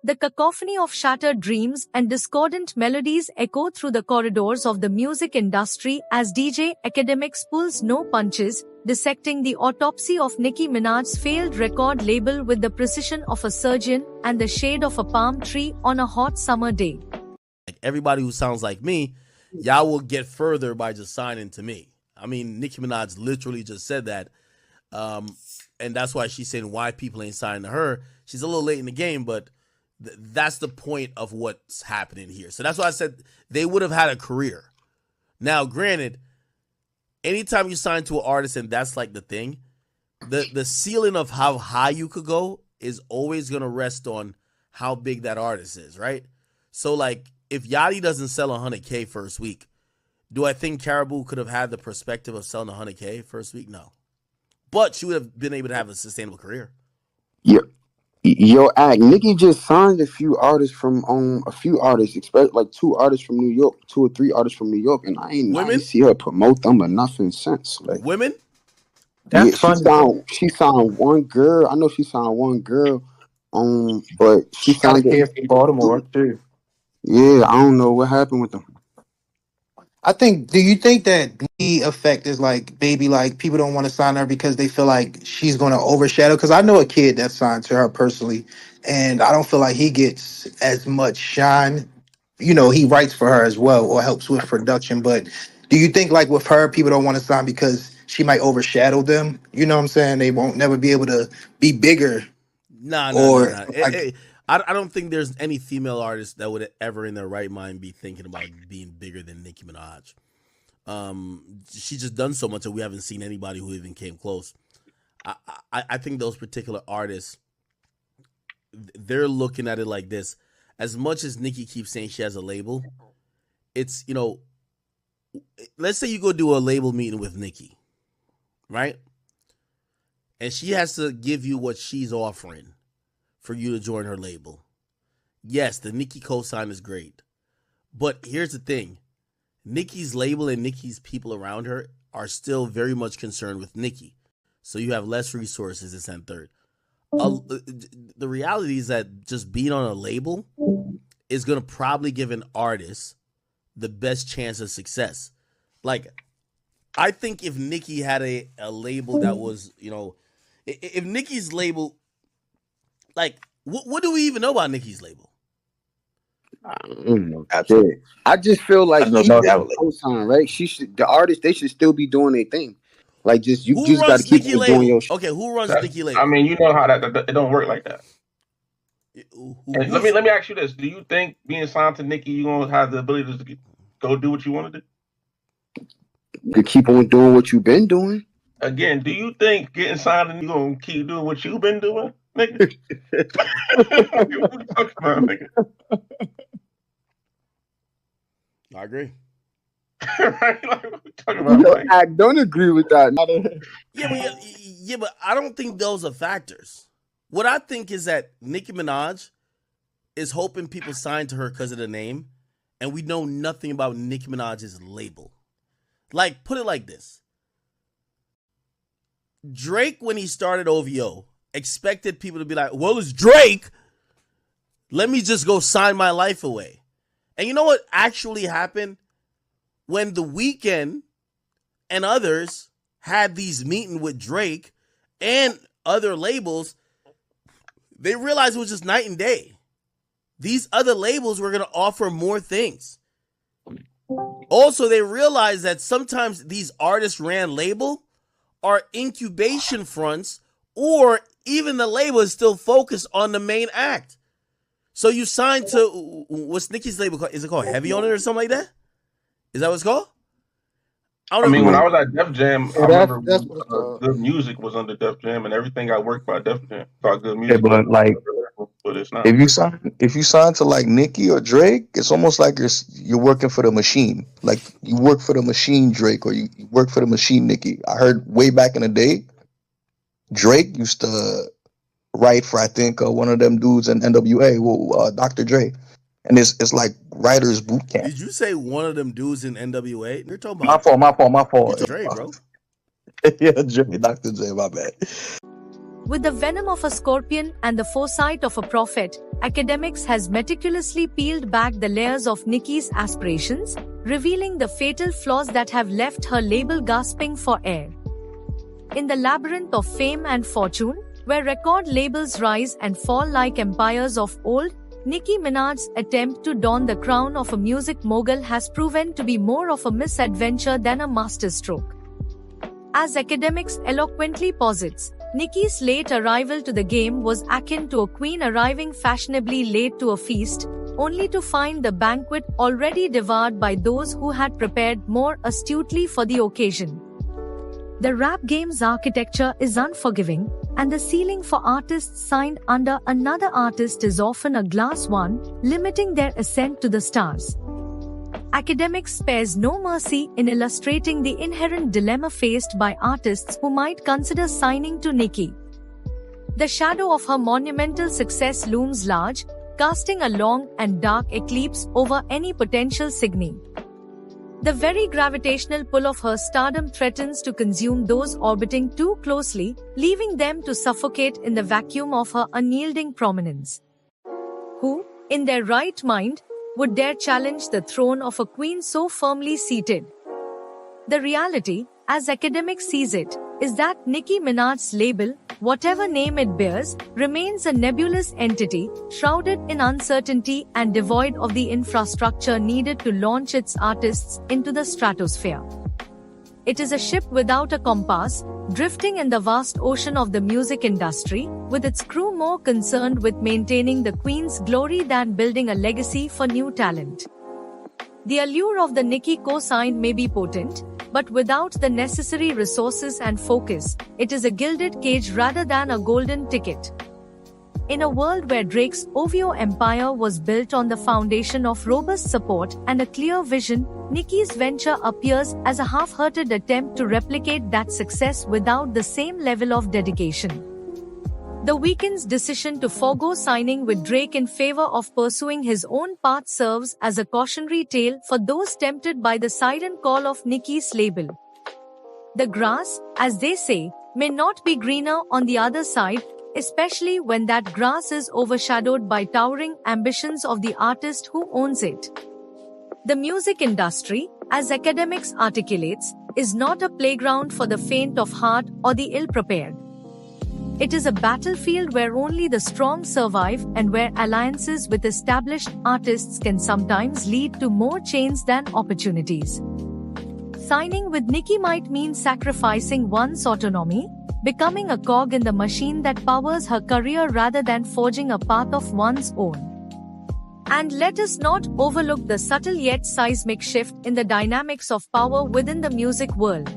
The cacophony of shattered dreams and discordant melodies echo through the corridors of the music industry as DJ Akademiks pulls no punches, dissecting the autopsy of Nicki Minaj's failed record label with the precision of a surgeon and the shade of a palm tree on a hot summer day. Like everybody who sounds like me, y'all will get further by just signing to me. I mean, Nicki Minaj literally just said that. And that's why she's saying why people ain't signing to her. She's a little late in the game, but that's the point of what's happening here. So that's why I said they would have had a career. Now, granted, anytime you sign to an artist and that's like the thing, the ceiling of how high you could go is always going to rest on how big that artist is, right? So, like, if Yachty doesn't sell 100K first week, do I think Caribou could have had the perspective of selling 100K first week? No. But she would have been able to have a sustainable career. Yeah. Yo, Nicki just signed a few artists, expect like 2 artists from New York, 2 or 3 artists from New York, and I ain't see her promote them or nothing since. Like women? That's funny. She signed one girl. I know she signed one girl. But she signed here from Baltimore too. Yeah, I don't know what happened with them. Do you think that the effect is like maybe like people don't want to sign her because they feel like she's going to overshadow? Because I know a kid that signed to her personally, and I don't feel like he gets as much shine. You know, he writes for her as well or helps with production. But do you think like with her, people don't want to sign because she might overshadow them? You know what I'm saying? They won't never be able to be bigger. Nah. I don't think there's any female artist that would ever in their right mind be thinking about being bigger than Nicki Minaj. She's just done so much that we haven't seen anybody who even came close. I think those particular artists, they're looking at it like this. As much as Nicki keeps saying she has a label, it's, you know, let's say you go do a label meeting with Nicki, right? And she has to give you what she's offering for you to join her label. Yes, the Nicki cosign is great. But here's the thing. Nicki's label and Nicki's people around her are still very much concerned with Nicki. So you have less resources, this and third. The reality is that just being on a label is going to probably give an artist the best chance of success. Like, I think if Nicki had a label that was, you know, if Nicki's label, like, what do we even know about Nicki's label? I don't know. I just feel like cosign, right? The artists, they should still be doing their thing. Like, just you just got to keep doing your shit. Okay, who runs Nicki label? I mean, you know how that it don't work like that. And let me ask you this: do you think being signed to Nicki, you gonna have the ability to go do what you want to do? To keep on doing what you've been doing. Again, do you think getting signed and you gonna keep doing what you've been doing, nigga? What you talking about, nigga? I agree. Right? Like, what we talking about? Like, I don't agree with that. Yeah, but I don't think those are factors. What I think is that Nicki Minaj is hoping people sign to her because of the name, and we know nothing about Nicki Minaj's label. Like, put it like this. Drake, when he started OVO, expected people to be like, well, it's Drake. Let me just go sign my life away. And you know what actually happened? When The Weeknd and others had these meetings with Drake and other labels, they realized it was just night and day. These other labels were going to offer more things. Also, they realized that sometimes these artist-ran label are incubation fronts, or even the label is still focused on the main act. So you signed to, what's Nicki's label called? Is it called Heavy on It or something like that? Is that what it's called? I mean, when I was at Def Jam, I remember Good Music was under Def Jam, and everything I worked by Def Jam. Thought Good Music. Yeah, but like, but it's not. If you sign to like Nicki or Drake, it's almost like you're working for the machine. Like you work for the machine Drake, or you work for the machine Nicki. I heard way back in the day, Drake used to write for, I think, one of them dudes in NWA, Dr. Dre. And it's like writers boot camp. Did you say one of them dudes in NWA? You're talking about my fault. Dre, bro. Yeah, Dr. Dre, my bad. With the venom of a scorpion and the foresight of a prophet, Akademiks has meticulously peeled back the layers of Nicki's aspirations, revealing the fatal flaws that have left her label gasping for air. In the labyrinth of fame and fortune, where record labels rise and fall like empires of old, Nicki Minaj's attempt to don the crown of a music mogul has proven to be more of a misadventure than a masterstroke. As Akademiks eloquently posits, Nicki's late arrival to the game was akin to a queen arriving fashionably late to a feast, only to find the banquet already devoured by those who had prepared more astutely for the occasion. The rap game's architecture is unforgiving, and the ceiling for artists signed under another artist is often a glass one, limiting their ascent to the stars. Akademiks spares no mercy in illustrating the inherent dilemma faced by artists who might consider signing to Nicki. The shadow of her monumental success looms large, casting a long and dark eclipse over any potential signee. The very gravitational pull of her stardom threatens to consume those orbiting too closely, leaving them to suffocate in the vacuum of her unyielding prominence. Who, in their right mind, would dare challenge the throne of a queen so firmly seated? The reality, as Akademiks sees it, is that Nicki Minaj's label, whatever name it bears, remains a nebulous entity, shrouded in uncertainty and devoid of the infrastructure needed to launch its artists into the stratosphere. It is a ship without a compass, drifting in the vast ocean of the music industry, with its crew more concerned with maintaining the queen's glory than building a legacy for new talent. The allure of the Nicki co-sign may be potent, but without the necessary resources and focus, it is a gilded cage rather than a golden ticket. In a world where Drake's OVO empire was built on the foundation of robust support and a clear vision, Nicki's venture appears as a half-hearted attempt to replicate that success without the same level of dedication. The Weeknd's decision to forego signing with Drake in favor of pursuing his own path serves as a cautionary tale for those tempted by the siren call of Nicki's label. The grass, as they say, may not be greener on the other side, especially when that grass is overshadowed by towering ambitions of the artist who owns it. The music industry, as Akademiks articulates, is not a playground for the faint of heart or the ill-prepared. It is a battlefield where only the strong survive and where alliances with established artists can sometimes lead to more change than opportunities. Signing with Nicki might mean sacrificing one's autonomy, becoming a cog in the machine that powers her career rather than forging a path of one's own. And let us not overlook the subtle yet seismic shift in the dynamics of power within the music world.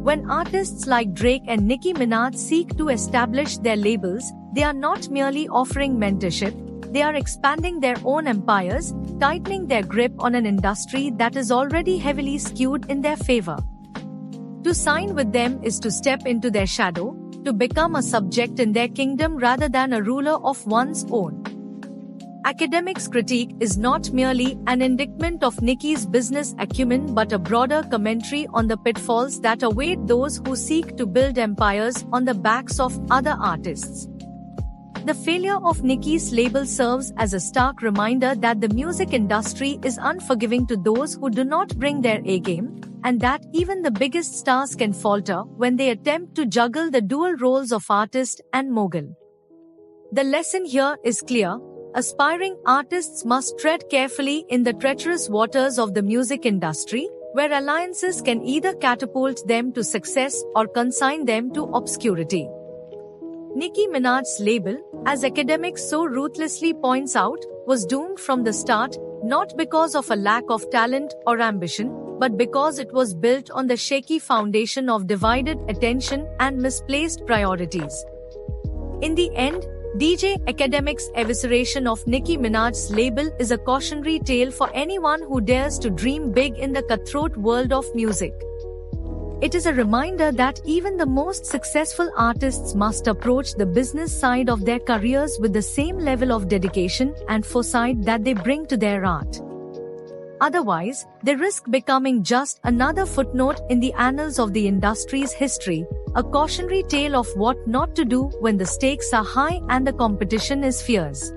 When artists like Drake and Nicki Minaj seek to establish their labels, they are not merely offering mentorship, they are expanding their own empires, tightening their grip on an industry that is already heavily skewed in their favor. To sign with them is to step into their shadow, to become a subject in their kingdom rather than a ruler of one's own. Akademiks' critique is not merely an indictment of Nicki's business acumen but a broader commentary on the pitfalls that await those who seek to build empires on the backs of other artists. The failure of Nicki's label serves as a stark reminder that the music industry is unforgiving to those who do not bring their A-game, and that even the biggest stars can falter when they attempt to juggle the dual roles of artist and mogul. The lesson here is clear. Aspiring artists must tread carefully in the treacherous waters of the music industry, where alliances can either catapult them to success or consign them to obscurity. Nicki Minaj's label, as Akademiks so ruthlessly points out, was doomed from the start, not because of a lack of talent or ambition, but because it was built on the shaky foundation of divided attention and misplaced priorities. In the end, DJ Akademiks' evisceration of Nicki Minaj's label is a cautionary tale for anyone who dares to dream big in the cutthroat world of music. It is a reminder that even the most successful artists must approach the business side of their careers with the same level of dedication and foresight that they bring to their art. Otherwise, they risk becoming just another footnote in the annals of the industry's history, a cautionary tale of what not to do when the stakes are high and the competition is fierce.